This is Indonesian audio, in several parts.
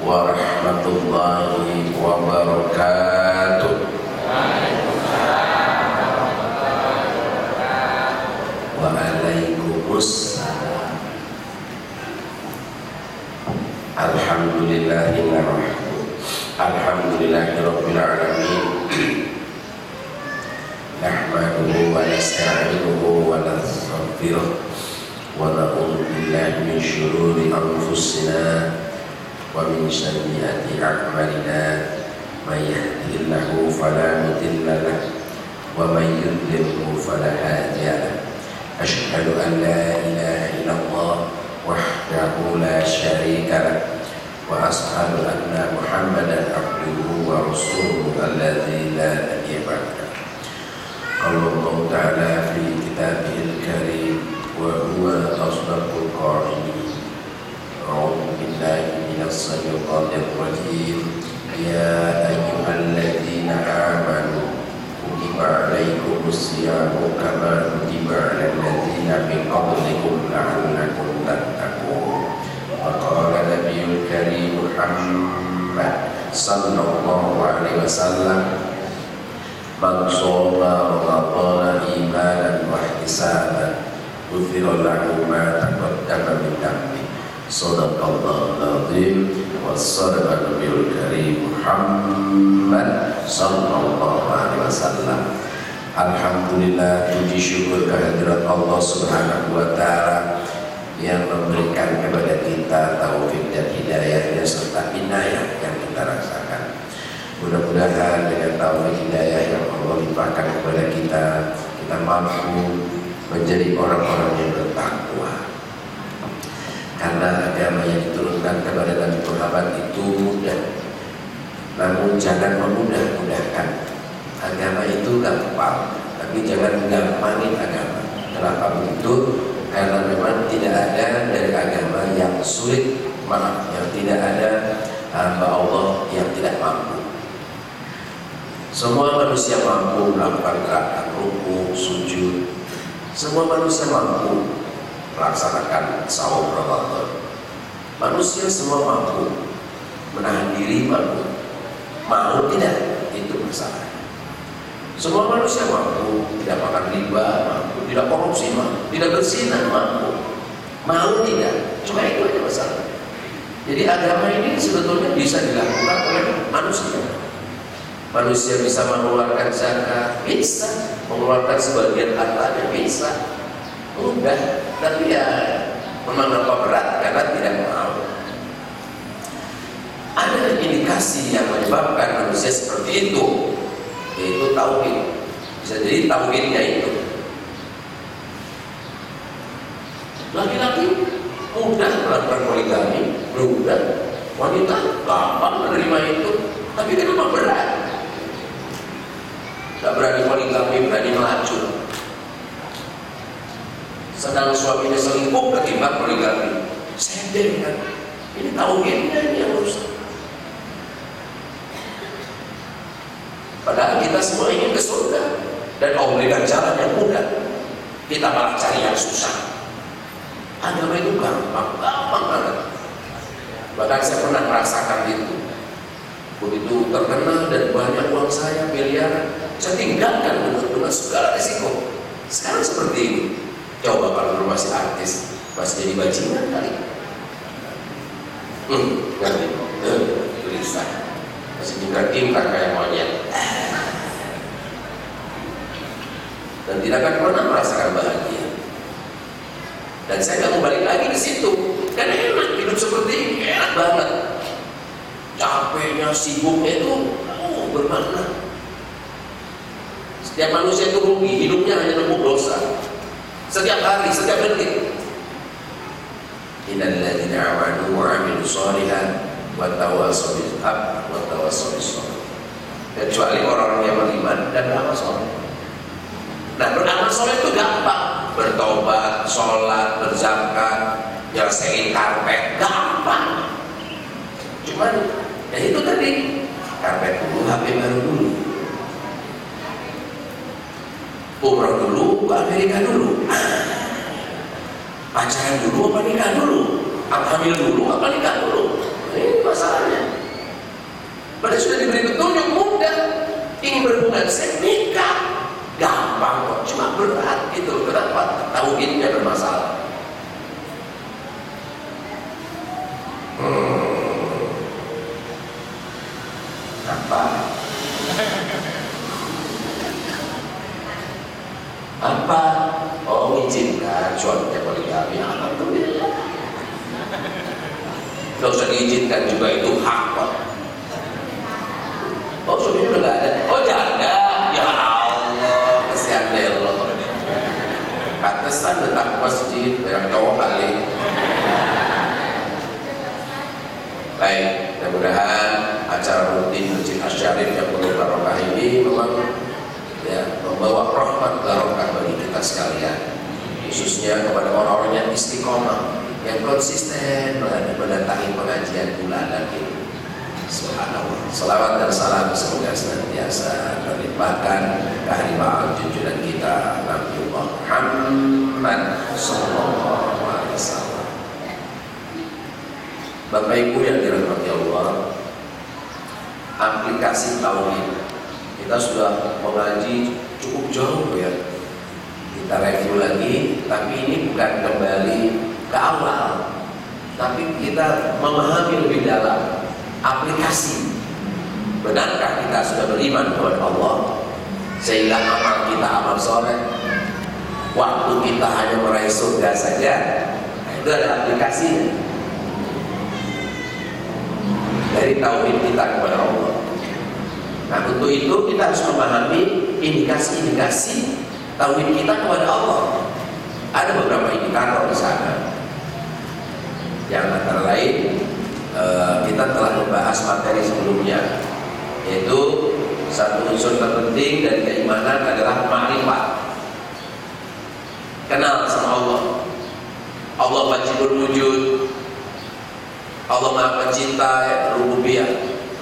warahmatullahi wabarakatuh. Waalaikumsalam. Alhamdulillahirabbil alamin. Nahmaduhu wa nasta'inuhu wa nastaghfiruh wa na'udzu billahi min syururi anfusina wa min sayyiati a'malina. May yahdihillahu fala mudilla lahu wa may yudlilhu fala hadiya lahu. Asyhadu an la ilaha illallah wahdahu la syarika lahu wa asyhadu anna Muhammadan abduhu wa rasuluhu alladzi la nabiyya ba'dahu. Qala Allah ta'ala fi kitabihil karim wa huwa asdaqul qa'ilin. A'udzu billahi minas syaitonir rajim. Ya ayyuhalladzina amanu kutiba alaikumus syiyamu kama kutiba alal ladzina min qablikum la'allakum tattaqun. Wa qala nabiyul karim Muhammad sallallahu alaihi wasallam, man shoma ramadhana imanan wa ihtisaban ghufira lahu ma taqaddama min dhanbi. Shadaqallahul azim wa shadaqa nabiyul karim Muhammad sallallahu alaihi wasallam. Alhamdulillah, puji syukur kehadirat Allah Subhanahu wa taala yang memberikan kepada kita taufik dan hidayahnya serta inayah yang kita rasakan. Mudah-mudahan dengan taufik hidayah yang Allah limpahkan kepada kita, kita mampu menjadi orang-orang yang bertakwa. Karena agama yang diturunkan kepada Nabi Muhammad itu mudah, namun jangan memudah-mudahkan. Agama itu gampang, tapi jangan menggampangin agama. Kenapa begitu? Karena memang tidak ada dari agama yang sulit, yang tidak ada hamba Allah yang tidak mampu. Semua manusia mampu melakukan gerakan ruku, sujud. Semua manusia mampu melaksanakan saum Ramadan. Manusia semua mampu menahan diri, mampu. Mau tidak? Itu masalahnya. Semua manusia mampu tidak makan riba, mampu tidak korupsi, mampu tidak berzina, mampu. Mau tidak? Cuma itu aja masalah. Jadi agama ini sebetulnya bisa dilakukan oleh manusia. Manusia bisa mengeluarkan zakat, bisa mengeluarkan sebagian hartanya, bisa. Mudah, tapi ya memang apa berat karena tidak mau. Ada indikasi yang menyebabkan manusia seperti itu, yaitu tauhid. Bisa jadi tauhidnya itu. Laki-laki mudah melakukan poligami, mudah. Wanita gampang menerima itu, tapi kenapa berat? Tidak berani poligami, berani melacur. Sedang suaminya selingkuh ketimbang poligami, sedih kan? Ini tauhidnya ini yang rusak. Padahal kita semua ingin ke surga dan Allah memberikan jalan yang mudah, kita malah cari yang susah. Agama itu gampang banget. Bahkan saya pernah merasakan itu. Begitu terkenal dan banyak uang saya miliaran, saya tinggalkan dengan segala risiko. Sekarang seperti ini. Coba kalau dulu masih artis, masih jadi bajingan kali. Ngerti? Gelisah. Masih tingkar-tingkar kayak monyet. Dan tidak akan pernah merasakan bahagia. Dan saya nggak mau balik lagi ke situ. Karena enak hidup seperti ini, enak banget. Capeknya, sibuknya itu bermakna. Setiap manusia itu rugi, hidupnya hanya nembus dosa. Setiap hari, setiap detik. Innal ladzina amanu wa 'amilus shalihat wa tawassaw bil haqq wa tawassaw bis sabr. Kecuali orang yang beriman dan beramal saleh. Nah, beramal saleh itu gampang. Bertobat, sholat, berzakat, nyelesain karpet, gampang. Cuman ya itu tadi, karpet dulu, HP baru dulu. Umrah dulu, ke Amerika dulu. Pacaran dulu apa nikah dulu? hamil dulu apa nikah dulu? Ini masalahnya. Padahal sudah diberi petunjuk mudah. Ingin berhubungan seks, nikah. Gampang kok, cuma berat gitu. Kenapa? Tauhidnya bermasalah. Apa? Apa? Oh, mengizinkan suaminya poligami. Alhamdulillah. Gak usah diizinkan juga, itu hak kok. Oh, suaminya udah gak ada. Oh, janda. Ya Allah, kesian deh Allah. Pantesan datang masjid, banyak cowok kali. Baik, mudah-mudahan acara rutin Masjid Asy-Syarif yang penuh barokah ini memang ya, membawa rahmat barokah bagi kita sekalian, khususnya kepada orang-orang yang istiqomah, yang konsisten mendatangi pengajian bulanan ini. Subhanallah. Salawat dan salam semoga senantiasa terlimpahkan kehadiran junjungan kita Nabi Muhammad sallallahu alaihi wasallam. Bapak Ibu yang dirahmati Allah, aplikasi tauhid kita sudah mengaji cukup jauh ya. Kita review lagi, tapi ini bukan kembali ke awal, tapi kita memahami lebih dalam aplikasi. Benarkah kita sudah beriman kepada Allah sehingga amal kita amal soleh, waktu kita hanya meraih surga saja? Nah, itu ada aplikasinya dari tauhid kita kepada Allah. Nah, untuk itu kita harus memahami indikasi-indikasi tauhid kita kepada Allah. Ada beberapa indikator di sana. Yang antara lain kita telah membahas materi sebelumnya, yaitu satu unsur terpenting dari keimanan adalah ma'rifat. Kenal sama Allah. Allah wajibul wujud. Allah Maha Pencipta, ya,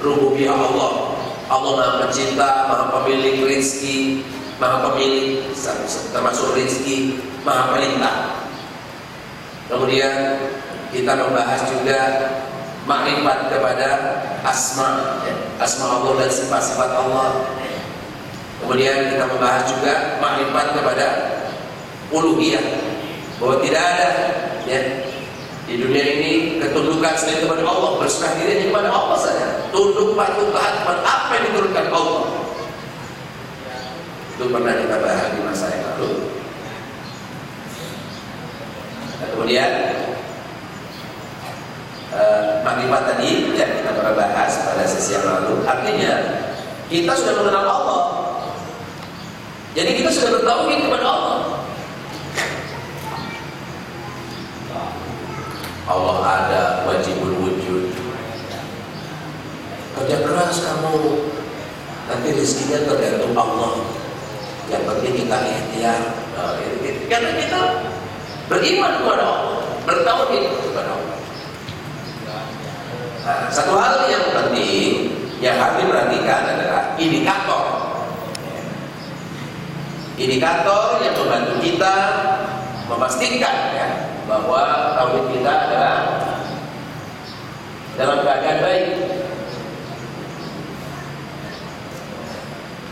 rububiyah Allah. Allah Maha Pencipta, Maha Pemilik rezeki, Maha Pemilik termasuk rezeki, Maha Pelintah. Kemudian kita membahas juga makrifat kepada asma, ya, asma Allah dan sifat-sifat Allah. Kemudian kita membahas juga makrifat kepada uluhiyah, bahwa tidak ada ya di dunia ini ketundukan selain kepada Allah, berserah diri kepada Allah saja, tunduk patuh taat kepada apa yang diturunkan Allah. Itu pernah kita bahas di masa yang lalu. Nah, kemudian makrifat tadi yang kita pernah bahas pada sesi yang lalu, artinya kita sudah mengenal Allah, jadi kita sudah bertauhid kepada Allah. Allah ada, wajibul wujud. Kerja keras kamu, nanti rezekinya tergantung Allah. Yang penting kita ikhtiar. Karena kita beriman kepada Allah, bertauhid kepada Allah. Nah, satu hal yang penting yang harus diperhatikan adalah indikator. Indikator yang membantu kita memastikan ya, bahwa tauhid kita adalah dalam keadaan baik.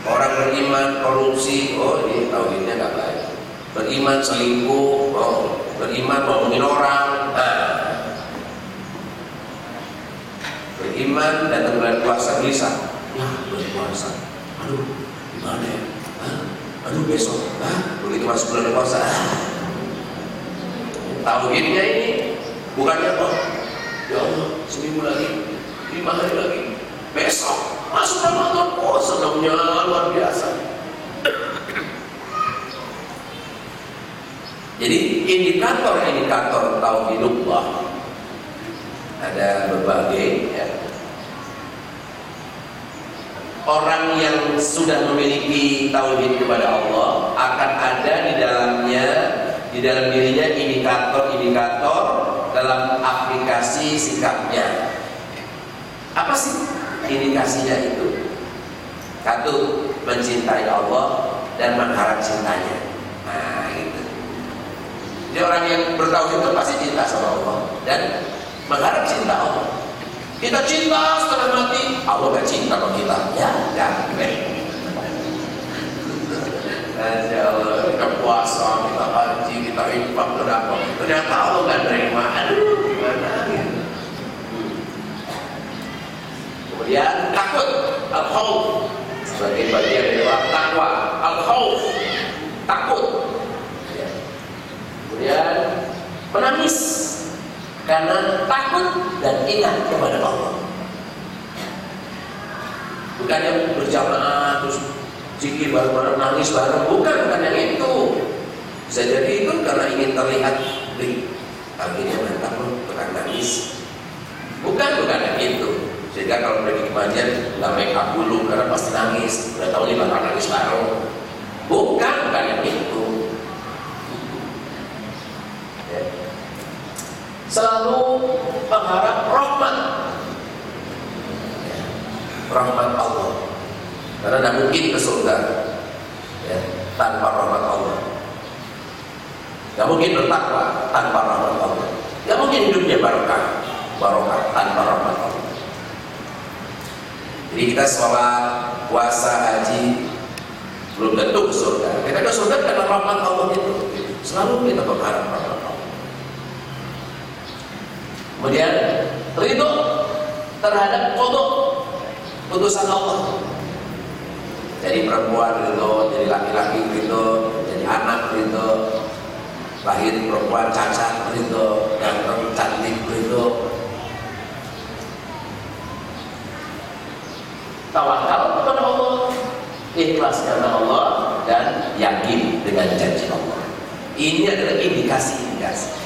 Orang beriman korupsi, oh ini tauhidnya nggak baik. Beriman selingkuh, oh beriman ngomongin orang. Nah, beriman datang bulan puasa gelisah. Ya bulan puasa, aduh gimana ya? Aduh besok, begitu masuk bulan puasa. Tauhidnya ini bukannya oh ya Allah seminggu lagi, 5 hari lagi, besok masuk Ramadan, oh senangnya luar biasa. Jadi indikator tauhidullah ada berbagai ya. Orang yang sudah memiliki tauhid kepada Allah akan ada di dalam dirinya indikator-indikator dalam aplikasi sikapnya. Apa sih indikasinya itu? Satu, mencintai Allah dan mengharap cintanya. Nah, itu. Jadi orang yang bertauhid itu pasti cinta sama Allah dan mengharap cinta Allah. Kita cinta setengah mati, Allah gak cinta sama kita. Ya, Masya Allah, kita puasa, kita haji, kita infak, berapa? Ternyata Allah gak terima. Aduh, gimana gitu. Kemudian takut, al-khawf, sebagai bagian dari takwa. Al-khawf, takut. Kemudian menangis karena takut dan ingat kepada Allah. Bukan yang berjamaah terus zikir bareng-bareng, nangis bareng, bukan yang itu. Bisa jadi itu karena ingin terlihat akhirnya takut, bukan nangis. Bukan yang itu. Sehingga kalau pergi kemajian nggak make up dulu karena pasti nangis. Udah tahu nih bakal nangis bareng. Bukan yang itu. Ya. Selalu mengharap rahmat, ya. Rahmat Allah. Karena tidak mungkin ke surga, ya, tanpa rahmat Allah. Tidak mungkin bertakwa tanpa rahmat Allah. Tidak mungkin hidupnya barokah tanpa rahmat Allah. Jadi kita sholat, puasa, haji belum tentu ke surga. Kita ke surga karena rahmat Allah itu. Selalu kita berharap rahmat Allah. Kemudian ridho terhadap putusan Allah. Jadi perempuan ridho, jadi laki-laki ridho, jadi anak ridho, lahir perempuan cacat ridho, ganteng cantik ridho. Tawakal kepada Allah, ikhlas karena Allah, dan yakin dengan janji Allah. Ini adalah indikasi-indikasi.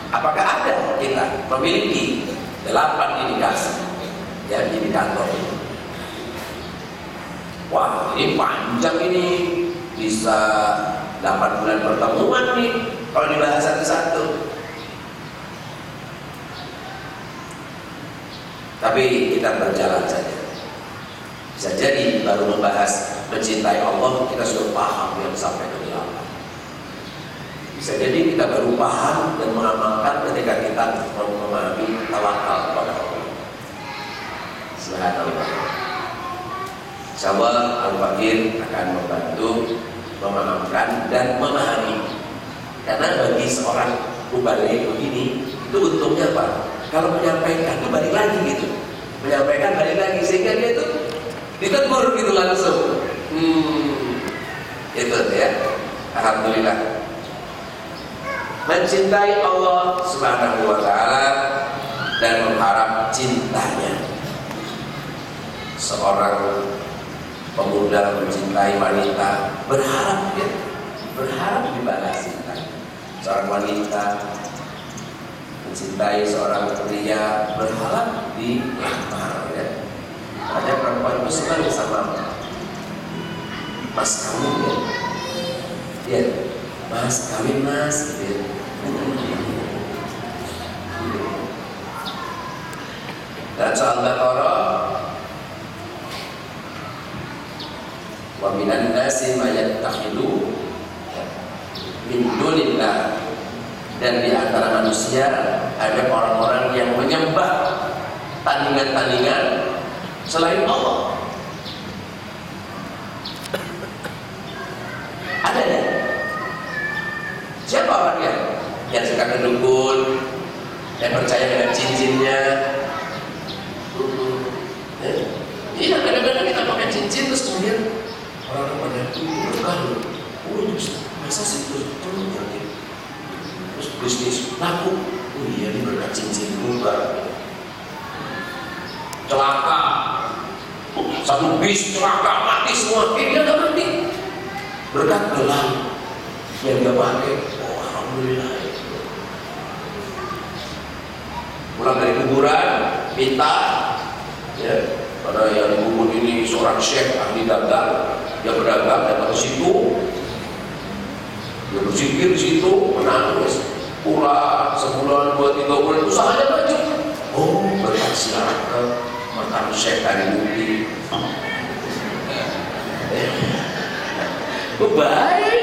Apakah ada kita memiliki 8 indikasi yang indikator ini? Wah, ini panjang ini, bisa 8 bulan pertemuan nih kalau dibahas satu-satu. Tapi kita berjalan saja. Bisa jadi baru membahas mencintai Allah kita sudah paham yang sampai ke dalam. Bisa jadi kita baru paham dan mengamalkan ketika kita memahami tawakal kepada Allah. Subhanallah. Insyaallah Al-Fakir akan membantu memahamkan dan memahami. Karena bagi seorang mubalik begini itu untungnya apa? Kalau menyampaikan itu balik lagi gitu. Menyampaikan balik lagi sehingga dia itu ditegur gitu langsung. Itu ya. Alhamdulillah. Mencintai Allah Subhanahu wa taala dan mengharap cintanya. Seorang pemuda mencintai wanita, berharap dibalas cinta. Seorang wanita mencintai seorang pria, berharap dilamar, ya. Ada perempuan itu senang sama mas kawin, ya. Ya, mas kawin mas, gitu. Dan soal Baqarah, wa minan nasi may yattakhidhu min dunillah, dan di antara manusia ada orang-orang yang menyembah tandingan-tandingan selain Allah. Ada ya? Siapa orangnya? Yang suka ke dukun, yang percaya dengan cincinnya. Iya, kadang-kadang kita pakai cincin terus kemudian orang-orang pada berkah loh. Oh, itu masa sih terus bisnis laku. Oh iya, ini berkat cincin juga. Celaka, satu bis celaka, mati semua. Dia nggak mati berkat gelang yang dia pakai. Oh, alhamdulillah. Pulang dari kuburan minta, ya, pada yang di kubur ini seorang syekh ahli dagang, dia berdagang datang ke situ, dia berzikir di situ, menangis, pulang sebulan, 2-3 bulan, usahanya maju. Oh, berkat silakan makan syekh dari bukti. Baik.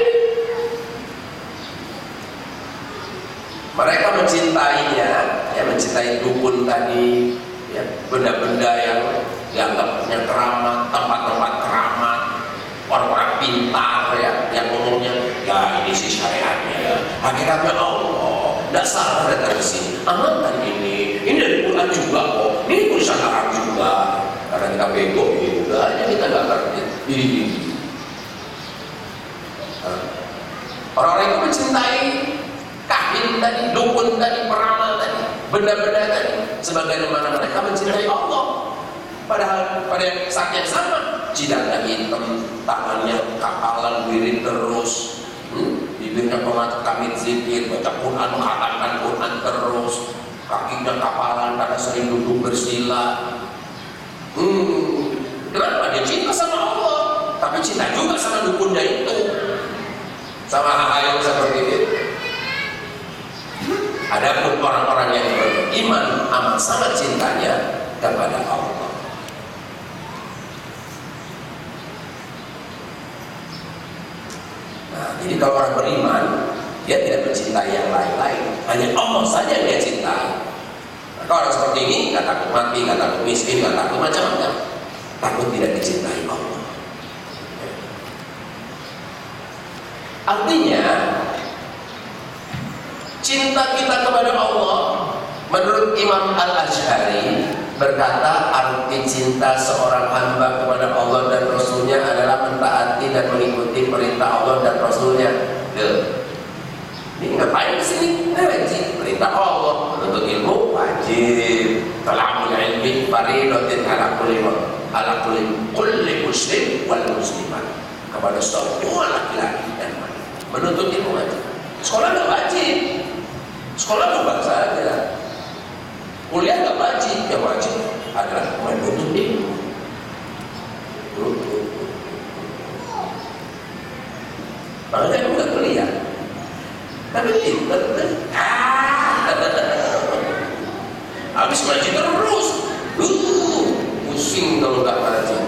Mereka mencintainya, ya mencintai dukun tadi, ya benda-benda yang dianggapnya keramat, tempat-tempat keramat, orang-orang pintar ya, yang ngomongnya, ya ini sih syariatnya ya, hakikatnya Allah, tidak salah datang ke sini, amalkan ini dari Quran juga kok, ini tulisan Arab juga, karena kita bego juga, aja kita nggak ngerti. Orang-orang itu mencintai kahin tadi, dukun tadi, peramal tadi, benda-benda tadi, sebagaimana mereka mencintai Allah. Padahal pada saat yang sama, jidatnya hitam, tangannya kapalan, wirid terus, bibirnya pengatur kamit zikir, baca Quran, mengatakan Quran terus, kakinya kapalan karena sering duduk bersila. Kenapa? Dia cinta sama Allah, tapi cinta juga sama dukunnya itu, sama hal-hal yang seperti itu. Adapun orang-orang yang beriman amat sangat cintanya kepada Allah. Nah, jadi kalau orang beriman, dia tidak mencintai yang lain-lain, hanya Allah saja yang dia cintai. Nah, kalau orang seperti ini nggak takut mati, nggak takut miskin, nggak takut macam-macam, takut tidak dicintai Allah. Artinya cinta kita kepada Allah, menurut Imam Al-Asy'ari berkata, arti cinta seorang hamba kepada Allah dan Rasulnya adalah mentaati dan mengikuti perintah Allah dan Rasulnya. Ini ngapain kesini? Wajib perintah Allah, menuntut ilmu wajib, talabul ilmi fardhatun ala kulli muslim wal muslimat, kepada semua laki-laki dan wanita. Menuntut ilmu wajib. Sekolah nggak wajib, sekolah coba saja. Kuliah nggak wajib, yang wajib adalah menuntut ilmu. Makanya aku nggak kuliah, tapi pintar. Habis ngaji terus, pusing kalau nggak ngaji.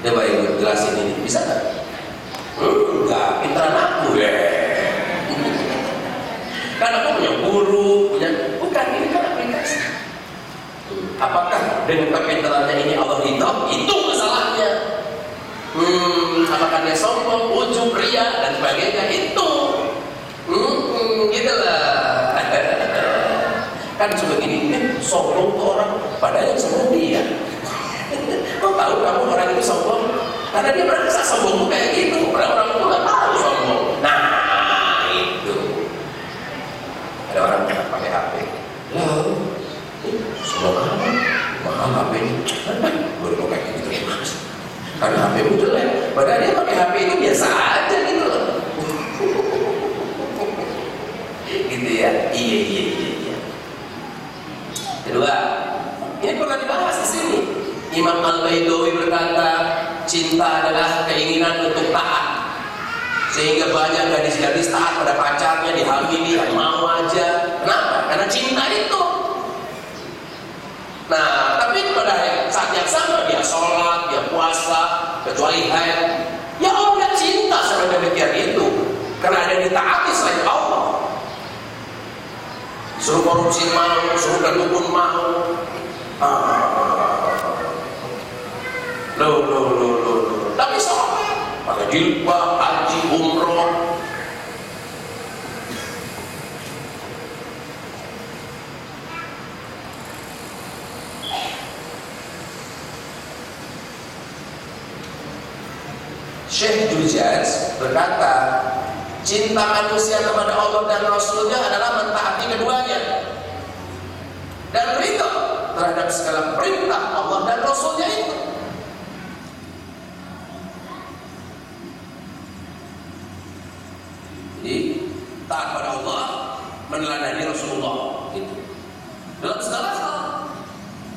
Coba ibu jelasin ini, bisa nggak? Enggak, pintaran aku ya. Kan aku punya guru, bukan, ini kan aplikasi. Apakah dengan kepintarannya ini Allah ridho? Itu masalahnya. Apakah dia sombong, ujub, ria dan sebagainya? Itu. Gitulah. Kan sebegini, sombong tuh orang, padahal yang sombong dia. Kau tahu kamu orang itu sombong? Karena dia merasa sombong kayak gitu. Padahal orang itu nggak tahu sombong. Nah, itu. Ada orang yang pakai HP. Lalu, sombong apa? Mahal HP ini. Baru kayak gitu mas. Karena HP itu jelek. Padahal dia pakai HP itu biasa aja gitu loh. Gitu ya. Iya. Kedua, ini pernah dibahas di sini. Imam Al-Baidawi berkata, cinta adalah keinginan untuk taat, sehingga banyak gadis-gadis taat pada pacarnya, dihamili, mau aja. Kenapa? Karena cinta itu. Nah, tapi pada saat yang sama dia sholat, dia puasa, kecuali haid, ya Allah nggak cinta sama demikian itu, karena ada yang ditaati selain Allah. Suruh korupsi mau, suruh kedukun mau. Loh. Tapi sholat, pakai jilbab, haji, umroh. Syekh Jurjaz berkata, cinta manusia kepada Allah dan Rasulnya adalah mentaati keduanya dan ridho terhadap segala perintah Allah dan Rasulnya itu. Jadi taat pada Allah, meneladani Rasulullah itu dalam segala hal,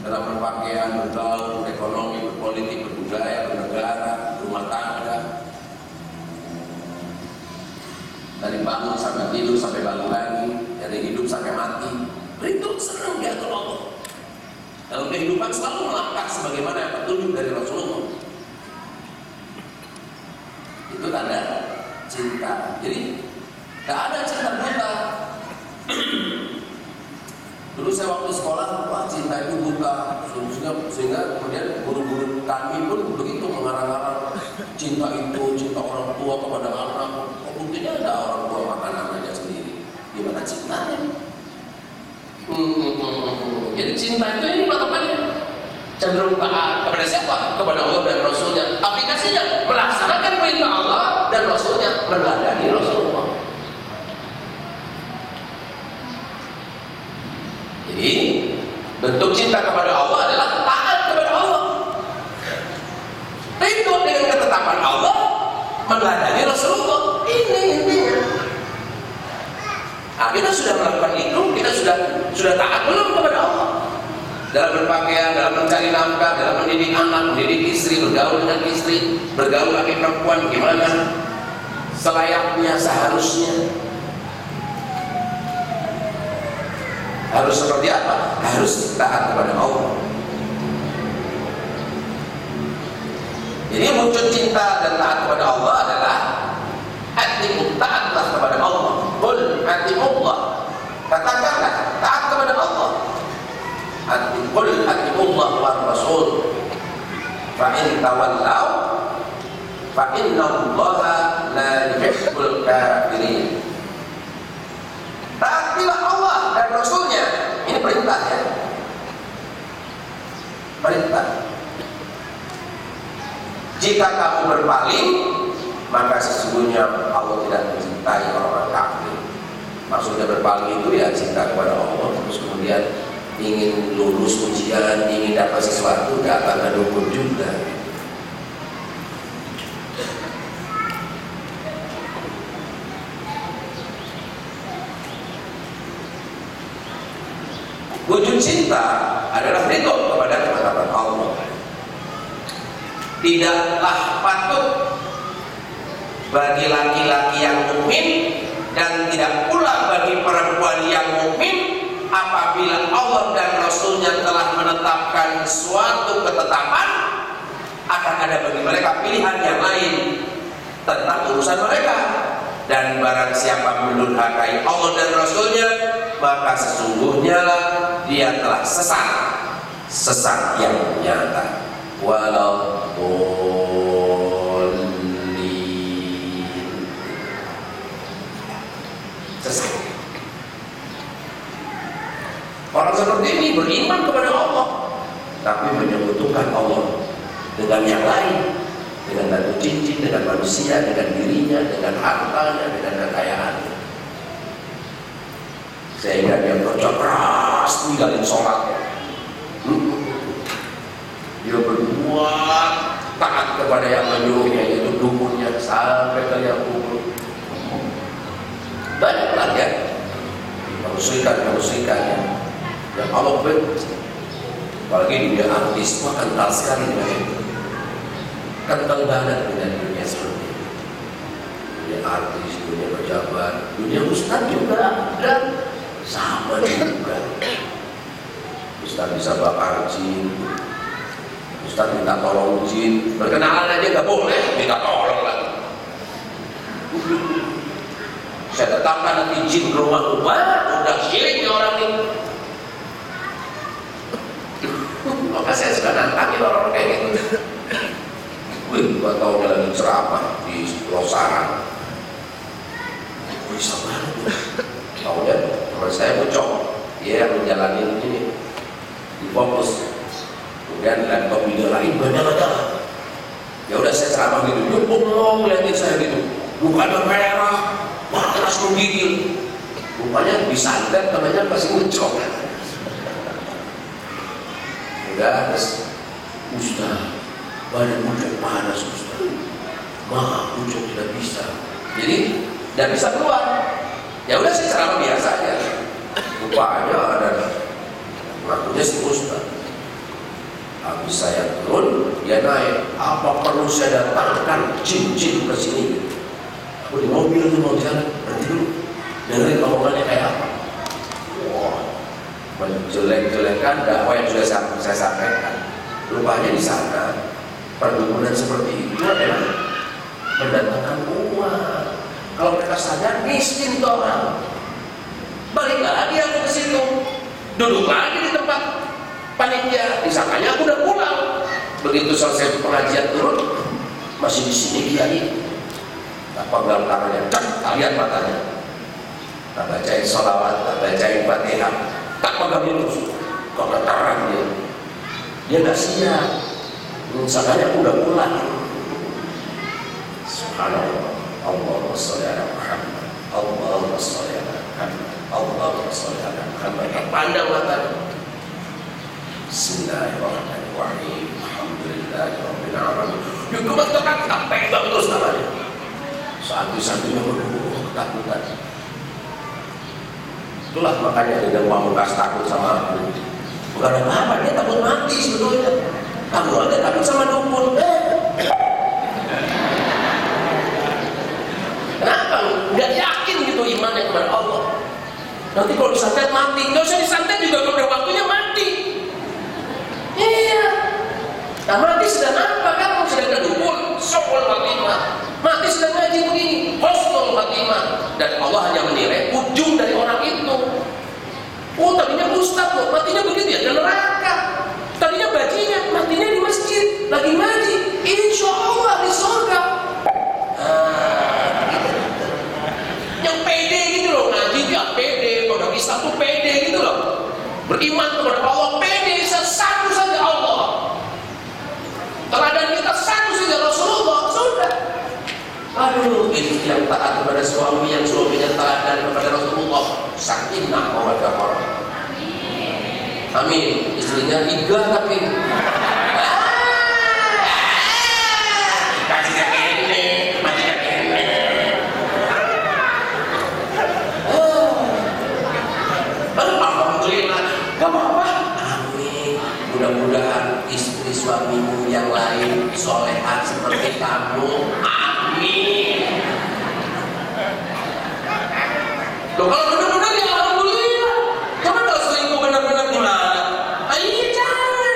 dalam berpakaian, bergaul, berekonomi, berpolitik, berbudaya, bernegara, rumah tangga, dari bangun sampai tidur sampai bangun lagi, dari hidup sampai mati, itu senang diatur Allah. Dalam kehidupan selalu melangkah sebagaimana yang petunjuk dari Rasulullah. Itu tanda cinta. Jadi tidak ada cinta buta. Dulu saya waktu sekolah, wah cinta itu buta, sehingga kemudian guru-guru kami pun begitu mengarang-arang cinta itu, cinta orang tua kepada anak. Buktinya ada orang tua makan anaknya sendiri. Gimana cintanya? Jadi cinta itu ini patokannya cenderung taat kepada siapa? Kepada Allah dan Rasulnya. Aplikasinya melaksanakan perintah Allah dan Rasulnya, meneladani Rasulullah. Jadi bentuk cinta kepada Allah adalah taat kepada Allah, ridho dengan ketetapan Allah, meneladani Rasulullah. Ini intinya. Nah, kita sudah melakukan itu, kita sudah taat belum kepada Allah? Dalam berpakaian, dalam mencari nafkah, dalam mendidik anak, mendidik istri, bergaul dengan istri, bergaul laki perempuan, gimana? Selayaknya, seharusnya. Harus seperti apa? Harus taat kepada Allah. Jadi wujud cinta dan taat kepada Allah adalah atiqu, taatlah kepada Allah. Qul atiqullah, katakanlah taat kepada Allah. Qul atiqullah wa rasul. Fa in tawallaw fa innallaha la yuhibbul kafirin. Taatilah Allah dan Rasulnya. Ini perintah ya. Perintah. Jika kamu berpaling, maka sesungguhnya Allah tidak mencintai orang-orang kafir. Maksudnya berpaling itu ya cinta kepada Allah, terus kemudian ingin lulus ujian, ingin dapat sesuatu, gak akan dukun juga. Wujud cinta adalah ridho kepada ketetapan Allah. Tidaklah patut bagi laki-laki yang mukmin dan tidak pula bagi perempuan yang mukmin apabila Allah dan Rasulnya telah menetapkan suatu ketetapan, akan ada bagi mereka pilihan yang lain tentang urusan mereka. Dan barang siapa mendurhakai Allah dan Rasulnya, maka sesungguhnya dia telah sesat yang nyata. Sesat. Orang seperti ini beriman kepada Allah, tapi menyekutukan Allah dengan yang lain, dengan batu cincin, dengan manusia, dengan dirinya, dengan hartanya, dengan kekayaannya, sehingga dia kerja keras tinggalin sholat. Dia berbuat taat kepada yang menyuruhnya, yaitu dukunnya, sampai ke yang kubur. Banyaklah ya kemusyrikan yang Allah benci. Apalagi dunia artis, wah kental sekali dengan itu. Kental banget dengan dunia seperti itu. Dunia artis, dunia pejabat, dunia ustaz juga, dan sama juga. Ustaz bisa bakar jin, ustaz minta tolong jin, berkenalan aja gak boleh, minta tolong lagi. Saya tetapkan nanti jin ke rumah-rumah, udah syirik ya orang ini. Maka saya suka nantangin orang kayak gitu. Wih, 2 tahun lagi ceramah di Losaran. Bisa banget. Tahu ya, teman saya Ucok, dia yang menjalani ini di fokus. Kemudian laptop video lain banyak. Ya udah saya ceramah gitu, dia bengong ngeliatin saya gitu, mukanya merah, panas menggigil. Rupanya disantet namanya masih Ucok. Udah, terus Ustaz, badan Ucok panas Ustaz. Maaf, Ucok tidak bisa. Jadi tidak bisa keluar. Ya udah saya ceramah biasa aja. Rupanya ada ngakunya si Ustaz. Habis saya turun, dia naik. Apa perlu saya datangkan jin-jin ke sini? Aku di mobil itu mau jalan, berhenti dulu. Dengerin omongannya kayak apa. Wah, menjelek-jelekan dakwah yang sudah saya sampaikan. Rupanya di sana perdukunan seperti itu adalah mendatangkan uang. Kalau mereka sadar miskin tuh orang, balik lagi aku ke situ. duduk lagi di tempat panitia, disangkanya aku udah pulang. Begitu selesai pengajian turun, masih di sini kiai. Apa gambarnya? Tak lihat matanya. Tak bacain sholawat, tak bacain fatihah, tak pegangin terus. Kegetaran dia. Dia nggak siap. Disangkanya aku udah pulang. Subhanallah. Allahumma sholli ala Muhammad. Allahumma sholli ala Muhammad. Allahumma sholli ala Muhammad. Pandang matanya. Bismillahirrahmanirrahim. Alhamdulillahirabbil alamin. Dikebetulan tak pegang terus tangannya. Satu-satunya ketakutan. Itulah makanya dia Pamungkas takut sama aku. Bukan apa-apa, dia takut mati sebetulnya. Kamu aja takut sama dukun. Kenapa? Gak yakin gitu imannya kepada Allah. Nanti kalau disantet mati, nggak usah disantet juga kalau udah waktunya mati. Iya. Nah mati sedang apa? Kamu sedang kedukun, sokol khatimah. Mati sedang ngaji begini, husnul khatimah. Dan Allah hanya menilai ujung dari orang itu. Oh tadinya ustaz loh, matinya begitu ya, dan neraka. Tadinya bajingan, matinya di masjid, lagi ngaji. Insya Allah di surga. Yang pede gitu loh, ngaji dia pede, produk Islam tuh pede gitu loh. Beriman kepada Allah, pede, satu saja Allah. Teladan kita satu saja Rasulullah, sudah. Aduh, istri yang taat kepada suami, yang suaminya taat kepada Rasulullah, sakinah mawaddah warahmah. Amin. Istrinya iga tapi kasihnya ini, majinya ini. Alhamdulillah, gak apa-apa. Amin. Mudah-mudahan istri suamimu yang lain solehat seperti kamu. Amin. Loh kalau benar-benar ya alhamdulillah. Coba dong selingkuh benar-benar gimana? Iya jangan.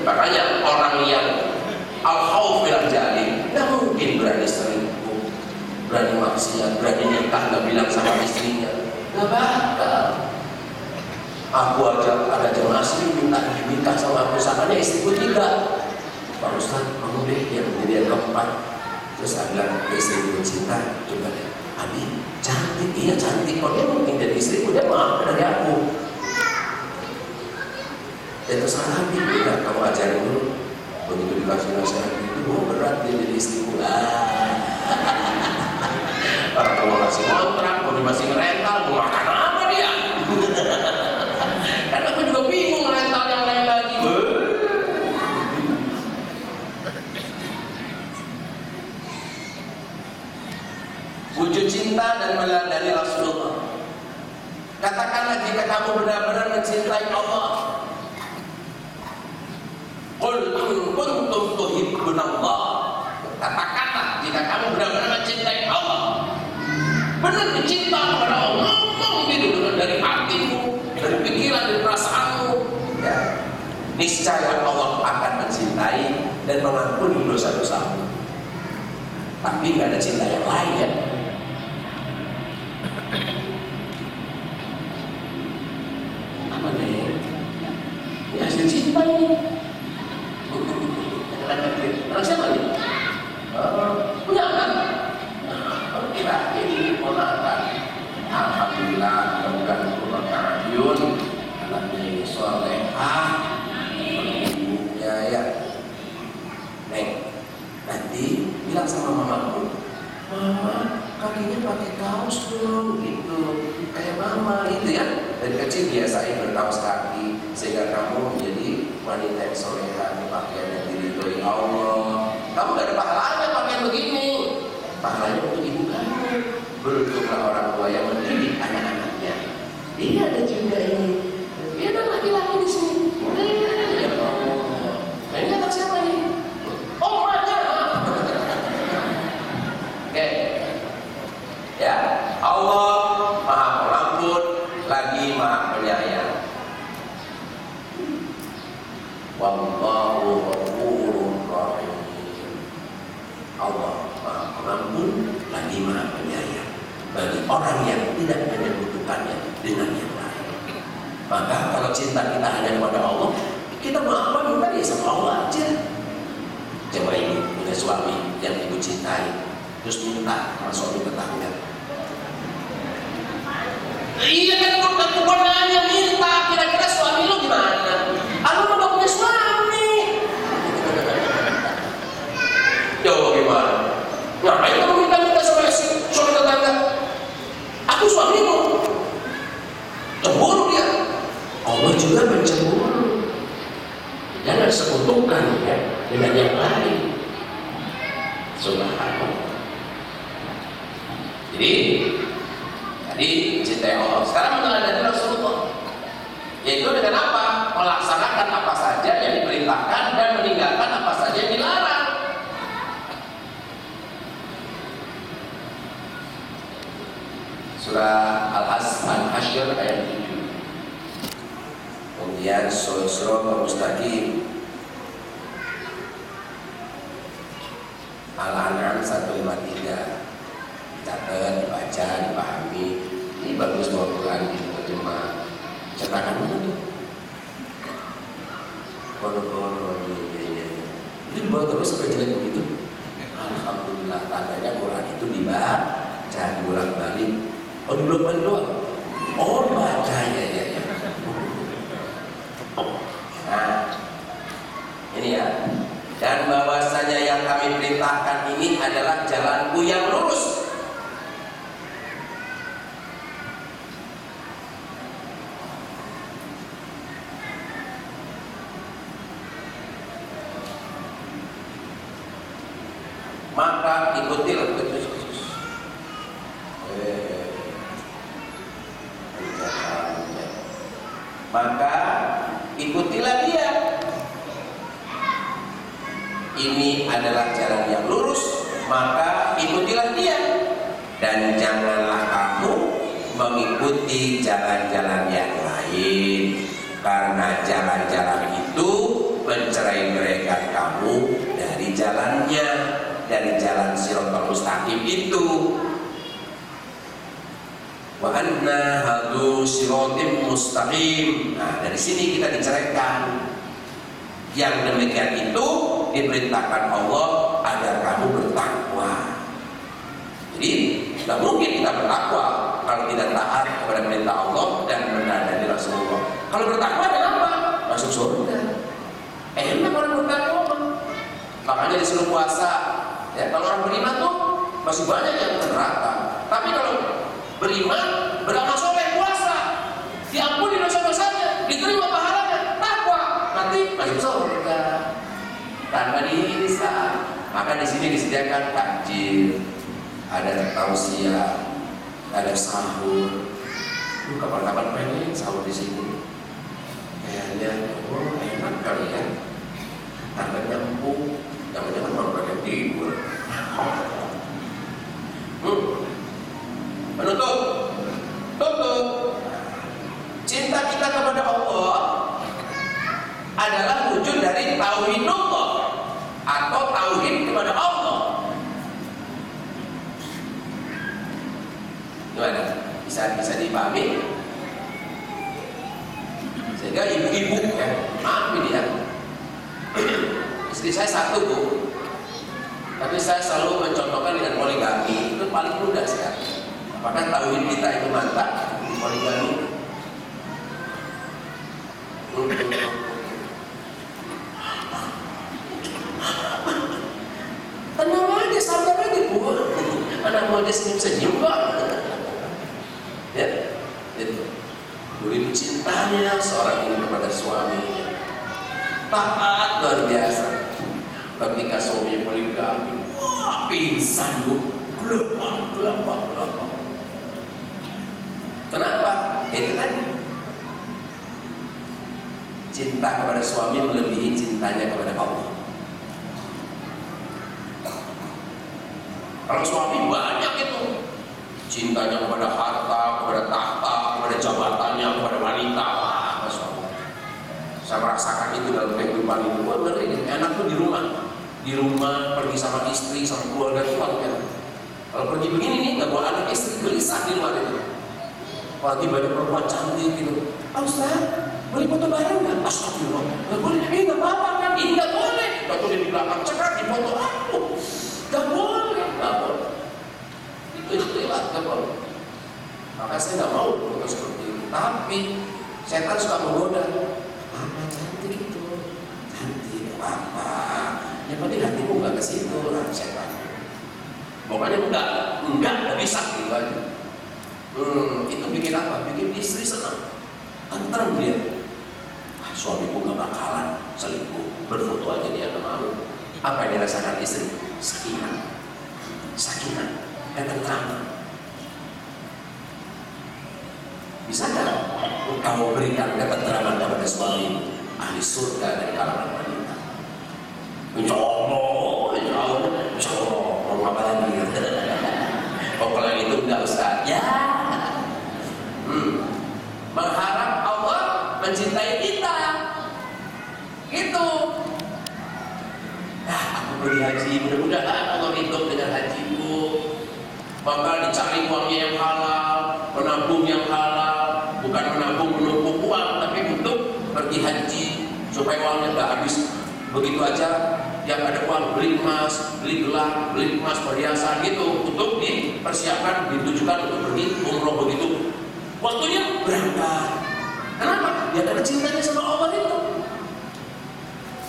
Makanya orang yang al-khawf bil jali nggak mungkin berani selingkuh, berani maksiat, berani nikah nggak bilang sama istrinya. Nggak bakal. Aku aja ada jemaah sini minta nikah sama aku, sakanya istriku tidak. Pak Ustaz, kamu deh yang menjadi yang keempat. Terus saya bilang ke istriku cinta, coba deh, Abi cantik, iya cantik. Kalau dia mungkin jadi istriku, dia maaf dari aku. Itu salah Abi, udah kamu ajarin dulu. Begitu dikasih nasihat itu, berat dia jadi istriku. Kalau masih kontrak, kalau masih ngerental, mau makan apa dia? Karena aku juga bingung rental yang lain lagi. Wujud cinta dan meladani Rasulullah. Katakanlah jika kamu benar-benar mencintai Allah. Qul in kuntum tuhibbunallah. Katakanlah jika kamu benar-benar mencintai Allah. Benar mencinta kepada Allah, ngomong gitu dari hatimu, dari pikiran, dari perasaanmu. Ya. Niscaya Allah akan mencintai dan mengampuni dosa-dosamu. Tapi nggak ada cinta yang lain ya. Apa nih? Ya hasil cinta ini. Anak siapa nih? Punya anak. Kita ini ponakan. Alhamdulillah, mudah-mudahan Allah ta'ayun anaknya ini solehah, ibunya ya. Neng, nanti bilang sama mamaku, Mama, kakinya pakai kaos dong, gitu. Kayak mama itu ya. Dari kecil biasain berkaos kaki sehingga kamu menjadi wanita yang solehah, pakaian yang diridhoi Allah. Kamu gak ada pahalanya pakaian begini. Pahalanya untuk ibu kamu. Beruntunglah orang tua yang mendidik anak-anaknya. Dia ada juga ini. Dia ada laki-laki di sini. Ya Allah. Nah, ini anak siapa ini? Oh, aja. Oke. Ya, Allah Maha Pengampun lagi Maha Penyayang. Wallahu ghafurur rahim. Allah Maha Pengampun lagi Maha Penyayang bagi orang yang tidak menyebutkannya dengan yang lain. cinta kita hanya kepada Allah, kita mau apa minta ya sama Allah aja. Coba ibu punya suami yang ibu cintai, terus minta sama suami tetangga. Iya kan, aku nanya minta, kira-kira suami lo gimana? Aku udah punya suami. Coba gimana? Ngapain kamu minta-minta sama suami tetangga? Aku suamimu. Cemburu dia. Allah juga mencemburu. Jangan sekutukan ya dengan yang lain. Subhanallah. Jadi cintai Allah. Sekarang meneladani Rasulullah, yaitu dengan apa? Melaksanakan apa saja yang diperintahkan dan meninggalkan apa saja yang dilarang. Surah Al-Hasyr ayat 7. Kemudian surah Al-Mustaqim Al-An'am 153. Catat, dibaca, dipahami. Ini bagus bawa Quran di terjemah. Cetakan mana tuh? Kono-kono ini. Itu dibawa terus sampai jelek begitu. Alhamdulillah, tandanya Quran itu dibaca, dibolak-balik. Oh, dibolak-balik doang. Oh, baca ya. Nah, ini ya. Dan bahwasanya yang kami perintahkan ini adalah jalanku yang lurus. Maka ikutilah dia. Ini adalah jalan yang lurus, maka ikutilah dia. Dan janganlah kamu mengikuti jalan-jalan yang lain, karena jalan-jalan itu mencerai-beraikan kamu dari jalannya, dari jalan Shiratal Mustaqim itu. Wa anna hadu siratim mustaqim. Nah, dari sini kita diceraikan. Yang demikian itu diperintahkan Allah agar kamu bertakwa. Jadi tidak mungkin kita bertakwa kalau tidak taat kepada perintah Allah dan menaati Rasulullah. Kalau bertakwa kenapa? Masuk surga. Enak orang bertakwa. Makanya disuruh puasa. Ya, kalau orang beriman tuh masih banyak yang ke neraka. Tapi kalau beriman, beramal soleh, puasa, diampuni dosa-dosanya, diterima pahalanya, takwa, nanti masuk surga tanpa dihisab. Maka di sini disediakan takjil, ada tausiah, ada sahur. Kapan-kapan pengen sahur di sini. Kayaknya enak kali ya. Harganya empuk, jangan-jangan mau pakai tidur. Tutup. Cinta kita kepada Allah adalah wujud dari tauhidullah atau tauhid kepada Allah. Gimana? Bisa dipahami? Sehingga ibu-ibu maaf ini ya. Istri saya satu, Bu. Tapi saya selalu mencontohkan dengan poligami. Itu paling mudah sekali. Apakah tauhid kita itu mantap di poligami? Tenang aja, sabar aja, Bu. Anak mau senyum-senyum kok. Ya, itu. Begitu cintanya seorang ini kepada suaminya. Taat luar biasa. Ketika suami poligami, wah pingsan, Bu. Gelombang. Kenapa? Itu kan cinta kepada suami melebihi cintanya kepada Allah. Kalau suami banyak itu cintanya kepada harta, kepada tahta, kepada jabatannya, kepada wanita. Wah, Masya Allah. Saya merasakan itu dalam kehidupan ini. Wah, ngeri, enak tuh di rumah pergi sama istri, sama keluarga itu enak. Kalau pergi begini nih, nggak bawa anak istri, gelisah di luar itu. Apalagi banyak perempuan cantik gitu. Pak Ustaz, Boleh foto bareng nggak? Astagfirullah, nggak boleh. Nggak apa-apa kan? Ini nggak boleh. Nggak boleh di belakang cekat di foto aku. Nggak boleh, nggak boleh. Itu istilah nggak boleh. Maka saya nggak mau foto seperti itu. Tapi setan suka menggoda. Cantik itu, cantik apa? Yang penting hatimu nggak ke situ lah setan. Pokoknya enggak bisa gitu aja. Itu bikin apa? Bikin istri senang, tenang dia. Suamiku nggak bakalan selingkuh, berfoto aja dia nggak mau. Apa yang dirasakan istri? Sakinah, ketentraman. Bisa nggak kamu berikan ketentraman kepada suami ahli surga dari kalangan wanita? Insya Allah, mau apa lagi? Kalau itu enggak Ustaz. Ya. Mengharap Allah mencintai kita. Gitu. Nah, aku pergi haji, mudah-mudahan Allah ridho dengan hajiku. Maka dicari uangnya yang halal, menabung yang halal, bukan menabung menumpuk uang, tapi untuk pergi haji supaya uangnya nggak habis begitu aja. Yang ada uang beli emas, beli gelang, beli emas perhiasan gitu untuk dipersiapkan, ditujukan untuk pergi umroh begitu. Waktunya berangkat. Kenapa? Ya karena cintanya sama Allah itu.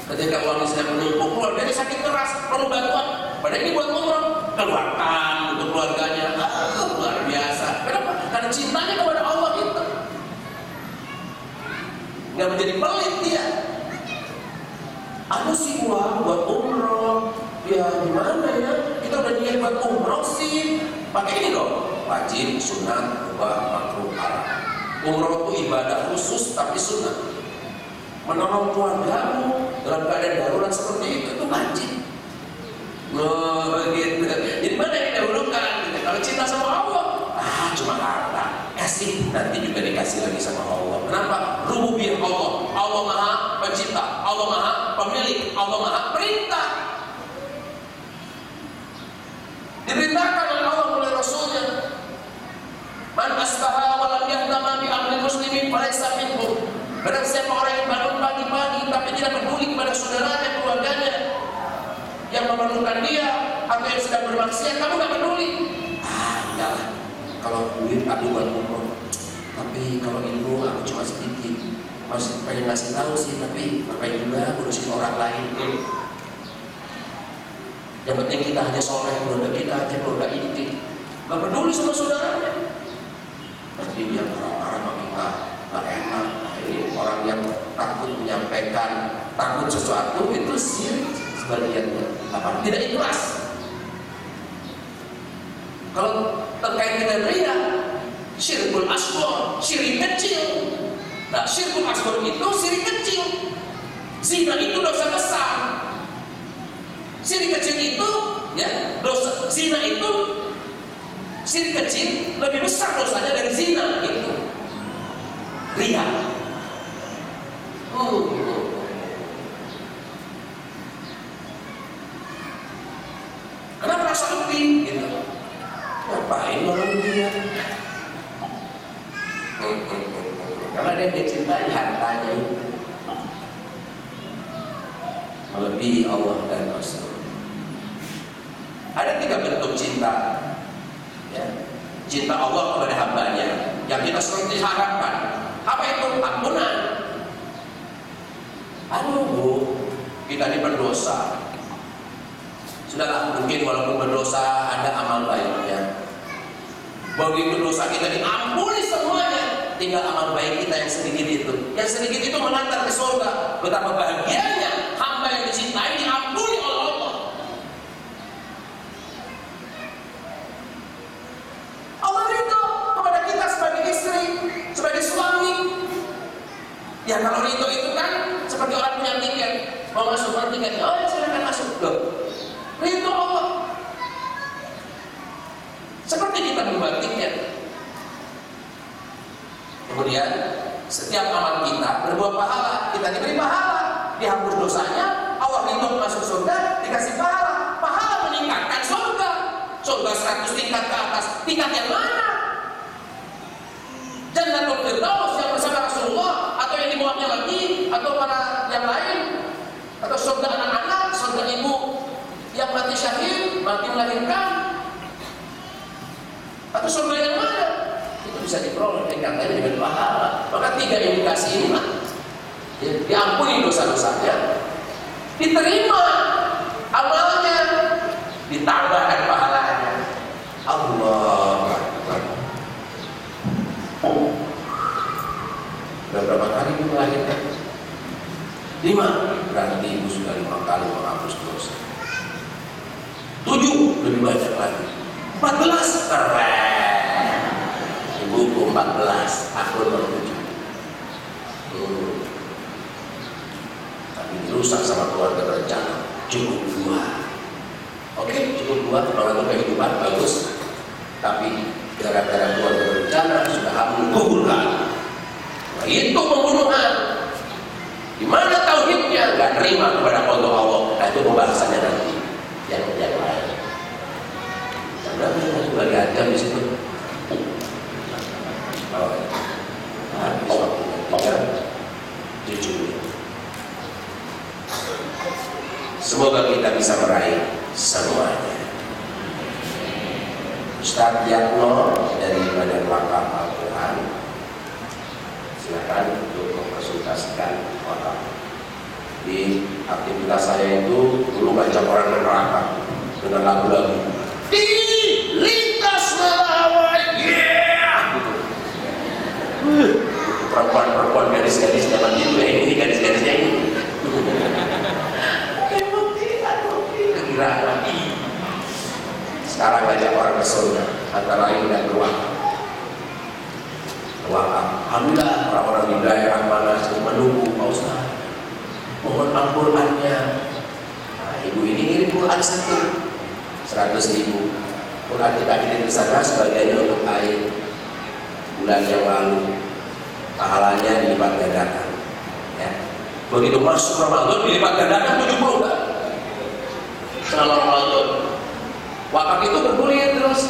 Ketika uangnya sedang menumpuk, keluarganya sakit keras, perlu bantuan. Padahal ini buat umroh, keluarkan untuk keluarganya. Luar biasa. Kenapa? Karena cintanya kepada Allah itu. Nggak menjadi pelit dia. Ada sih uang buat umroh, ya gimana ya? Kita udah niat buat umroh sih. Pakai ini dong, wajib, sunat, mubah, makruh, haram. Umroh itu ibadah khusus tapi sunat. Menolong keluargamu dalam keadaan darurat seperti itu wajib. Gitu. Jadi mana yang didahulukan? Gitu. Kalau cinta sama Allah, cuma harta. Kasih, nanti juga dikasih lagi sama Allah. Kenapa? Rububiyah Allah. Allah Maha Pencipta, Allah Maha Pemilik, Allah Maha Perintah. Diperintahkan oleh Allah oleh Rasulnya. Man asbaha wa lam yahtama bi amri muslimin falaysa minhum. Barang siapa orang yang bangun pagi-pagi tapi tidak peduli kepada saudaranya, keluarganya yang memerlukan dia atau yang sedang bermaksiat, kamu nggak peduli. Enggak. Kalau duit aku buat umroh, tapi kalau ilmu aku cuma sedikit. Masih pengen ngasih tahu sih, tapi ngapain juga ngurusin orang lain. Yang penting kita hanya soleh, keluarga kita aja, keluarga inti. Gak peduli sama saudaranya. Pasti dia marah-marah sama kita, gak enak. Ini orang yang takut menyampaikan, takut sesuatu itu syirik sebagiannya. Apa? Tidak ikhlas. Kalau terkait dengan riya, syirkul asghar, syirik kecil. Nah, syirkul asghar itu syirik kecil. Zina itu dosa besar. Syirik kecil itu, ya, dosa zina itu syirik kecil lebih besar dosanya dari zina itu. Riya. Kenapa rasa lebih? Gitu. Ngapain orang dia? Karena dia mencintai hartanya itu melebihi Allah dan Rasul. Ada 3 bentuk cinta, ya. Cinta Allah kepada hambanya yang kita seperti harapkan. Apa itu? Ampunan. Aduh Bu, kita ini berdosa. Sudahlah, mungkin walaupun berdosa ada amal baiknya. Begitu dosa kita diampuni semuanya, tinggal amal baik kita yang sedikit itu. Yang sedikit itu mengantar ke surga. Betapa bahagianya hamba yang dicintai diampuni oleh Allah. Allah ridho kepada kita sebagai istri, sebagai suami. Ya kalau ridho itu kan seperti orang punya tiket, mau masuk tiketnya, oh ya silakan masuk. Loh, ridho Allah. Seperti kita membuat tiket. Kemudian setiap amal kita berbuah pahala, kita diberi pahala, dihapus dosanya, Allah ridho masuk surga, dikasih pahala. Pahala meningkatkan surga. Surga 100 tingkat ke atas. Tingkat yang mana? Jannatul Firdaus yang bersama Rasulullah atau yang di bawahnya yang lain, atau surga anak-anak, surga ibu yang mati syahid, mati melahirkan, atau surga yang mana? Itu bisa diperoleh dengan pahala. Maka 3 indikasi ini diampuni dosa-dosanya, diterima amalnya, ditambahkan pahalanya. Allah Akbar. Berapa kali ibu melahirkan? 5, berarti ibu sudah 5 kali menghapus dosa. 7, lebih banyak lagi. 14, keren. Ibuku 14, aku nomor 7. Tapi dirusak sama keluarga berencana. Cukup 2. Oke, cukup 2, mengatur kehidupan bagus. Tapi gara-gara keluarga berencana sudah hamil gugurkan. Nah, itu pembunuhan. Di mana tauhidnya nggak terima kepada Allah. Nah, itu pembahasannya nanti yang lain. Karena kita juga diajar di situ. Jujur. Semoga kita bisa meraih semuanya. Ustaz Yatno dari Badan Wakaf Al-Quran, silakan untuk memkonsultasikan wakaf. Di aktivitas saya itu dulu ngajak orang neraka dengan lagu-lagu di lintas melawai, perempuan-perempuan gadis-gadis zaman itu ini gadis-gadisnya ini kekiraan lagi. Sekarang ngajak orang ke surga, antara lain dan berwakaf. Alhamdulillah orang-orang di daerah mana menunggu Pak Ustaz, mohon Al-Qurannya. Nah, ibu ini ngirim Quran 100.000. Quran kita kirim ke sana, sebagiannya untuk air bulan yang lalu, pahalanya dilipat gandakan. Ya. Begitu masuk Ramadan dilipat gandakan 70 kan? Selama Ramadan, wakaf itu bergulir terus,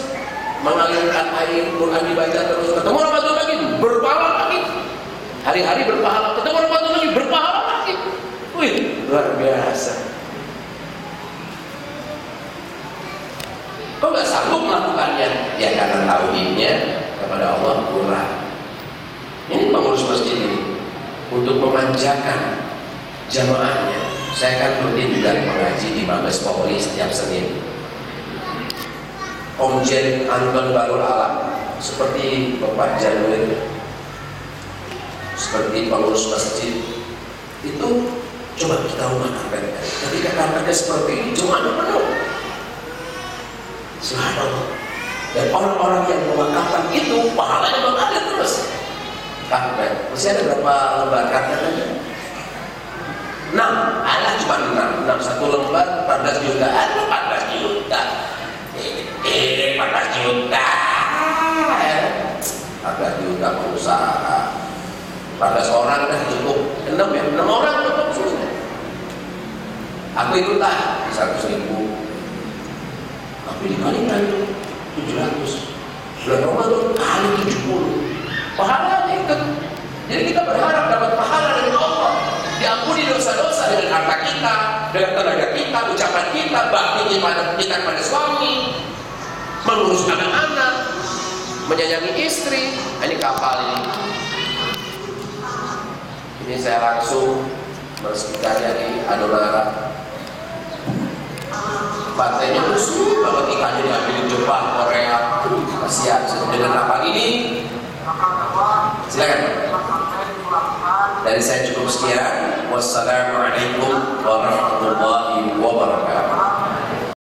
mengalirkan air, Quran dibaca terus. Ketemu Ramadan lagi, berpahala lagi. Hari-hari berpahala, ketemu Ramadan lagi, berpahala lagi. Wih, luar biasa. Kok nggak sanggup melakukannya? Ya karena tauhidnya kepada Allah kurang. Ini pengurus masjid ini untuk memanjakan jamaahnya. Saya kan rutin juga mengaji di Mabes Polri setiap Senin. Komjen Anton Barul Alam, seperti Bapak Januir, seperti pengurus masjid itu, coba kita umatkan. Ketika karpetnya seperti ini, cuma penuh. Subhanallah. Dan orang-orang yang mewakafkan itu pahalanya mengalir terus. Karpet, masih ada berapa lembar karpetnya? 6, ada cuma 6, satu lembar 14 juta, ada 14 juta. 14 juta. 14 juta pengusaha. 14 orang kan cukup. 6 orang cukup susah. Aku ikutlah 100.000. Tapi dikalikan itu 700. Bulan Ramadan kali 70. Pahalanya itu. Jadi kita berharap dapat pahala dari Allah. Diampuni dosa-dosa dengan harta kita, dengan tenaga kita, ucapan kita, bakti kita pada suami, mengurus anak-anak, menyayangi istri. Ini kapal ini. Ini saya langsung meresmikannya di Adonara. Bantainya busuk banget, ikannya diambil di Jepang, Korea. Kasihan dengan kapal ini. Silakan. Dari saya cukup sekian. Wassalamualaikum warahmatullahi wabarakatuh.